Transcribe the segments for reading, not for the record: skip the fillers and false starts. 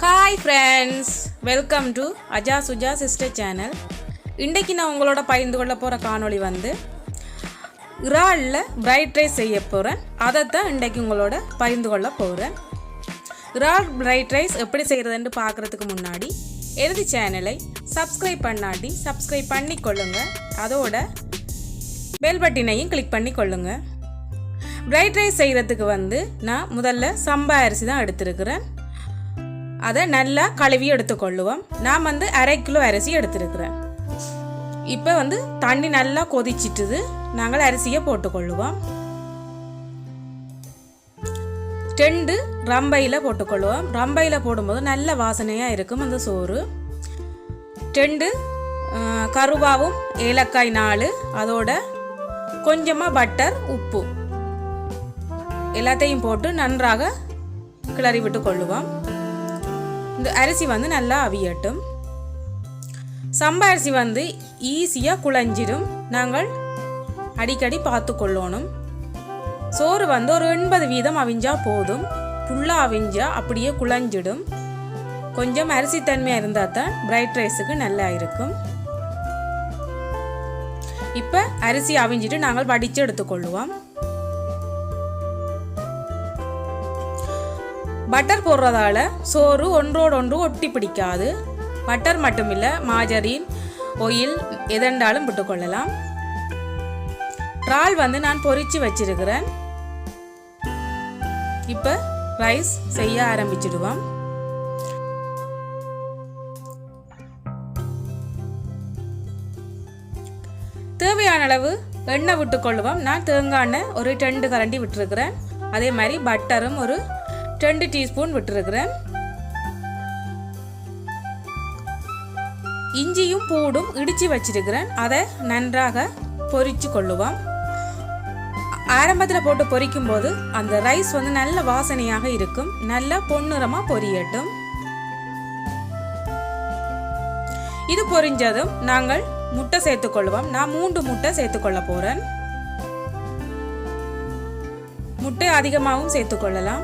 Hi friends, welcome to Aja Suja Sister Channel. இன்றைக்கு நான் உங்களோட பகிர்ந்து கொள்ள போகிற காணொளி இறால்ல பிரைட் ரைஸ் செய்ய போகிறேன். அதை தான் இன்றைக்கு உங்களோட பகிர்ந்து கொள்ள போகிறேன். இறால் பிரைட் ரைஸ் எப்படி செய்கிறதுன்னு பார்க்குறதுக்கு முன்னாடி எனது சேனலை சப்ஸ்கிரைப் பண்ணாட்டி சப்ஸ்கிரைப் பண்ணிக்கொள்ளுங்க. அதோட பெல் பட்டினையும் கிளிக் பண்ணிக்கொள்ளுங்க. பிரைட் ரைஸ் செய்கிறதுக்கு நான் முதல்ல சம்பா அரிசி தான் எடுத்துருக்கிறேன். அதை நல்லா கழுவி எடுத்துக்கொள்ளுவோம். நான் 1/2 கிலோ அரிசி எடுத்துருக்கிறேன். இப்போ தண்ணி நல்லா கொதிச்சிட்டுது. நாங்கள் அரிசியை போட்டுக்கொள்ளுவோம். 2 ரம்பையில் போட்டுக்கொள்ளுவோம். ரம்பையில் போடும்போது நல்ல வாசனையாக இருக்கும் அந்த சோறு. 2 கருவாவும் ஏலக்காய் 4, அதோட கொஞ்சமாக பட்டர், உப்பு எல்லாத்தையும் போட்டு நன்றாக கிளறி விட்டு கொள்ளுவோம். இந்த அரிசி நல்லா அவியட்டும். சம்பா அரிசி ஈஸியாக குழஞ்சிடும். நாங்கள் அடிக்கடி பார்த்து கொள்ளணும். சோறு ஒரு 80% அவிஞ்சா போதும். ஃபுல்லாக அவிஞ்சா அப்படியே குழஞ்சிடும். கொஞ்சம் அரிசி தன்மையாக இருந்தால் தான் பிரைட் ரைஸுக்கு நல்லா இருக்கும். இப்போ அரிசி அவிஞ்சிட்டு நாங்கள் வடித்து எடுத்துக்கொள்ளுவோம். பட்டர் போடுறதால சோறு ஒன்றோடு ஒன்று ஒட்டி பிடிக்காது. பட்டர் மட்டும் இல்லை, மாஜரின், ஆயில் எதெண்டாலும் விட்டுக்கொள்ளலாம். இறால் நான் பொரிச்சு வச்சிருக்கிறேன். இப்போ ரைஸ் செய்ய ஆரம்பிச்சிடுவோம். தேவையான அளவு எண்ணெய் விட்டுக்கொள்ளுவோம். நான் தேங்காய் எண்ணெய் ஒரு 2 கரண்டி விட்டுருக்கிறேன். அதே மாதிரி பட்டரும் ஒரு 2 டீஸ்பூன் விட்டுருக்கிறேன். இஞ்சியும் பூடும் இடித்து வச்சிருக்கிறேன். அதை நன்றாக பொரிச்சு கொள்ளுவோம். ஆரம்பத்தில் போட்டு பொரிக்கும் போது அந்த ரைஸ் நல்ல வாசனையாக இருக்கும். நல்ல பொன்னிறமாக பொரியட்டும். இது பொரிஞ்சதும் நாங்கள் முட்டை சேர்த்துக்கொள்ளுவோம். நான் 3 முட்டை சேர்த்துக்கொள்ள போகிறேன். முட்டை அதிகமாகவும் சேர்த்துக்கொள்ளலாம்.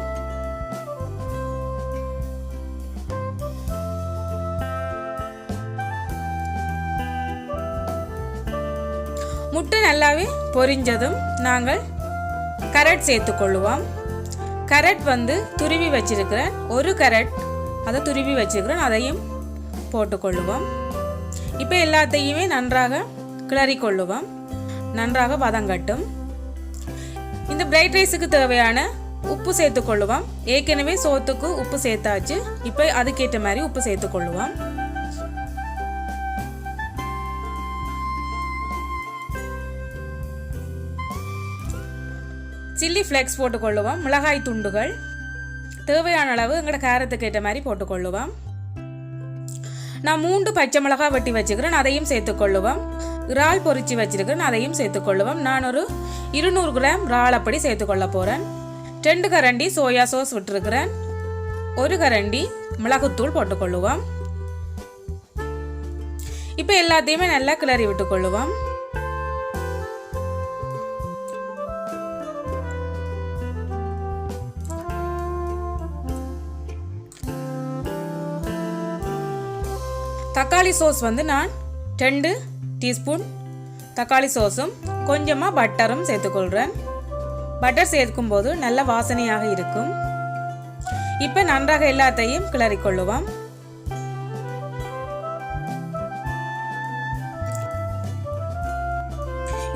முட்டை நல்லாவே பொரிஞ்சதும் நாங்கள் கேரட் சேர்த்துக்கொள்ளுவோம். கேரட் துருவி வச்சிருக்கிறேன். ஒரு கேரட் அதை துருவி வச்சிருக்கிறேன். அதையும் போட்டுக்கொள்ளுவோம். இப்போ எல்லாத்தையுமே நன்றாக கிளறிக்கொள்ளுவோம். நன்றாக வதங்கட்டும். இந்த பிரைட் ரைஸுக்கு தேவையான உப்பு சேர்த்துக்கொள்ளுவோம். ஏற்கனவே சோத்துக்கு உப்பு சேர்த்தாச்சு. இப்போ அதுக்கேற்ற மாதிரி உப்பு சேர்த்துக்கொள்ளுவோம். Chilli flakes போட்டுக்கொள்ளுவோம். மிளகாய் துண்டுகள் தேவையான அளவு எங்களோட காரத்துக்கு ஏற்ற மாதிரி போட்டுக்கொள்ளுவோம். நான் 3 பச்சை மிளகாய் வெட்டி வச்சுக்கிறேன். அதையும் சேர்த்துக்கொள்ளுவோம். இறால் பொரிச்சு வச்சிருக்கிறேன். அதையும் சேர்த்துக்கொள்ளுவோம். நான் ஒரு 200 கிராம் இறால் அப்படி சேர்த்துக்கொள்ள போகிறேன். 2 கரண்டி சோயா சாஸ் விட்டுருக்கிறேன். 1 கரண்டி மிளகுத்தூள் போட்டுக்கொள்ளுவோம். இப்போ எல்லாத்தையுமே நல்லா கிளறி விட்டுக்கொள்ளுவோம். தக்காளி சோஸ் நான் 2 டீஸ்பூன் தக்காளி சோஸும் கொஞ்சமாக பட்டரும் சேர்த்துக்கொள்கிறேன். பட்டர் சேர்க்கும்போது நல்ல வாசனையாக இருக்கும். இப்போ நன்றாக எல்லாத்தையும் கிளறிக்கொள்ளுவோம்.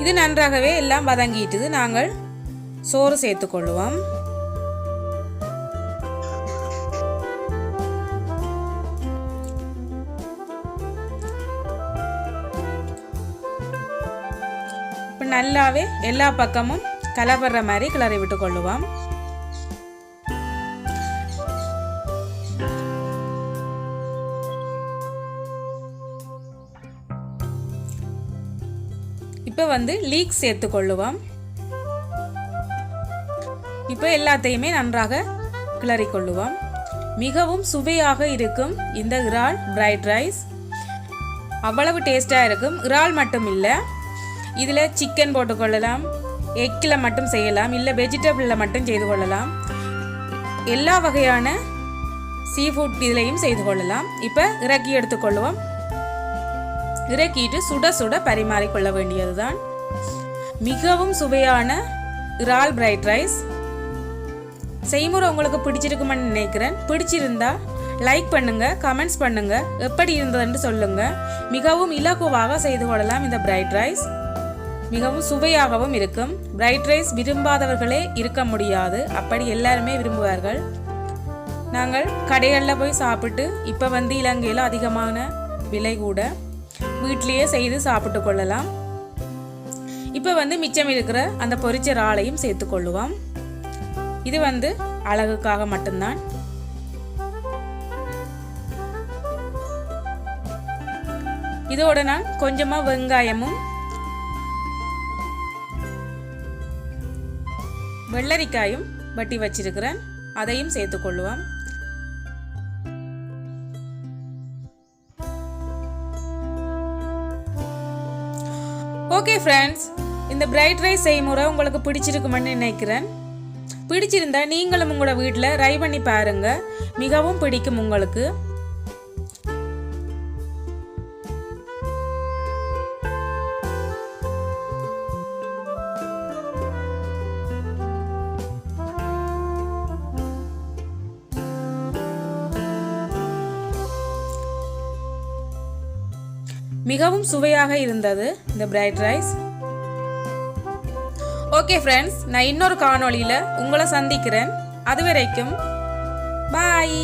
இது நன்றாகவே எல்லாம் வதங்கிட்டுது. நாங்கள் சோறு சேர்த்துக்கொள்ளுவோம். நல்லாவே எல்லா பக்கமும் கலவர மாதிரி கிளறி விட்டு கொள்ளுவோம். இப்போ லீக்ஸ் சேர்த்துக்கொள்ளுவோம். இப்போ எல்லாத்தையுமே நன்றாக கிளறி கொள்ளுவோம். மிகவும் சுவையாக இருக்கும் இந்த இறால் பிரைட் ரைஸ். அவ்வளவு டேஸ்டாக இருக்கும். இறால் மட்டும் இல்லை, இதில் சிக்கன் போட்டுக்கொள்ளலாம், எக்கில் மட்டும் செய்யலாம், இல்லை வெஜிடபிளில் மட்டும் செய்து கொள்ளலாம். எல்லா வகையான சீ ஃபுட் இதிலையும் செய்து கொள்ளலாம். இப்போ இறக்கி எடுத்துக்கொள்வோம். இறக்கிட்டு சுட சுட பரிமாறிக்கொள்ள வேண்டியது தான். மிகவும் சுவையான இறால் பிரைட் ரைஸ் செய்முறை உங்களுக்கு பிடிச்சிருக்குமென்னு நினைக்கிறேன். பிடிச்சிருந்தா லைக் பண்ணுங்க, கமெண்ட்ஸ் பண்ணுங்க, எப்படி இருந்ததுன்னு சொல்லுங்க. மிகவும் இலகுவாக செய்து கொள்ளலாம் இந்த பிரைட் ரைஸ். மிகவும் சுவையாகவும் இருக்கும். பிரைட் ரைஸ் விரும்பாதவர்களே இருக்க முடியாது, அப்படி எல்லாருமே விரும்புவார்கள். நாங்கள் கடைகளில் போய் சாப்பிட்டு இப்போ இலங்கையில் அதிகமான விலை கூட வீட்டிலேயே செய்து சாப்பிட்டு கொள்ளலாம். இப்போ மிச்சம் இருக்கிற அந்த பொரிச்ச இறாலையும் சேர்த்து கொள்ளுவோம். இது அழகுக்காக மட்டும்தான். இதோட நான் கொஞ்சமா வெங்காயமும் வெள்ளரிக்காயும் வட்டி வச்சிருக்கிறேன், அதையும் சேர்த்து கொள்ளுவோம். ஓகே ஃப்ரெண்ட்ஸ், இந்த பிரைட் ரைஸ் செய்முறை உங்களுக்கு பிடிச்சிருக்குமென்னு நினைக்கிறேன். பிடிச்சிருந்தா நீங்களும் உங்களோட வீட்டில் ட்ரை பண்ணி பாருங்க, மிகவும் பிடிக்கும் உங்களுக்கு. மிகவும் சுவையாக இருந்தது இந்த பிரைட் ரைஸ். ஓகே ஃப்ரெண்ட்ஸ், நான் இன்னொரு காணொளியில் உங்களை சந்திக்கிறேன். அது வரைக்கும் பாய்.